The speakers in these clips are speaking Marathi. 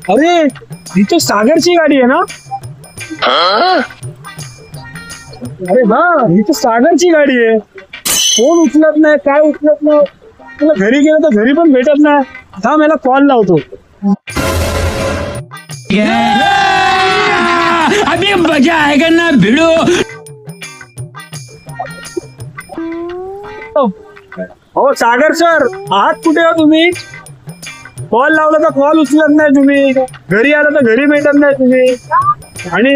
अरे इथे सागरची गाडी आहे ना? अरे हा, इथे सागरची गाडी आहे. फोन उचलत नाही, काय उचलत नाही. तुला घरी गेलं तर घरी पण भेटत नाही. थांब, याला कॉल लावतो. अभी मजा आएगा ना भिड़ो. हो सागर सर, आहात कुठे हो तुम्ही? कॉल लावला तर कॉल उचलत नाही तुम्ही. घरी आला तर घरी भेटत नाही तुम्ही. आणि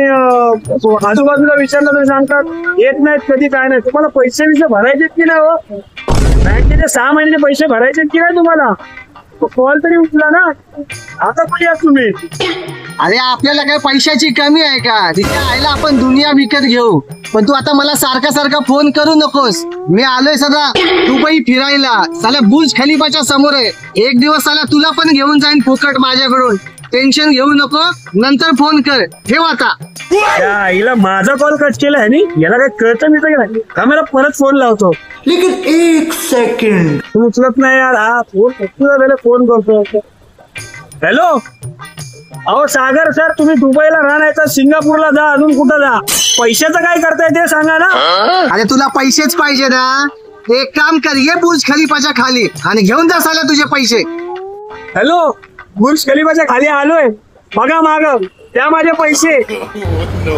आजूबाजूला विचारलं तर सांगतात येत नाहीत कधी, काय नाही. तुम्हाला पैसे भरायचे की नाही हो? बँकेचे 6 महिन्याचे पैसे भरायचे की नाही तुम्हाला? कॉल तरी उचला ना. आता कुठे आहात तुम्ही? अरे आपल्याला काय पैशाची कमी आहे का? तिच्या आईला आपण दुनिया विकत घेऊ. पण तू आता मला सारखा सारखा फोन करू नकोस. मी आलोय सदा दुबई फिरायला. साला बुर्ज खलिफाच्या समोर आहे. एक दिवस साला तुला पण घेऊन जाईन फुकट माझ्याकडून. टेन्शन घेऊ नको, नंतर फोन कर. ठेव आता. हिला माझा कॉल कट केला आहे नी. याला काय कळतं मी तर का? मला परत फोन लावतो. लेकिन 1 सेकंड तू उचलत नाही यार. हा फोन करतो. हॅलो, अहो सागर सर, तुम्ही दुबईला राहण्याचा, सिंगापूरला जा, अजून कुठं जा. पैशाचं काय करताय ते सांगा ना. अरे तुला पैसेच पाहिजे ना? एक काम कर, ये बुर्ज खलिफाच्या खाली आणि घेऊन जा साला तुझे पैसे. हॅलो, बुर्ज खलिफाच्या खाली आलोय. बघा माग, त्या माझे पैसे. नो.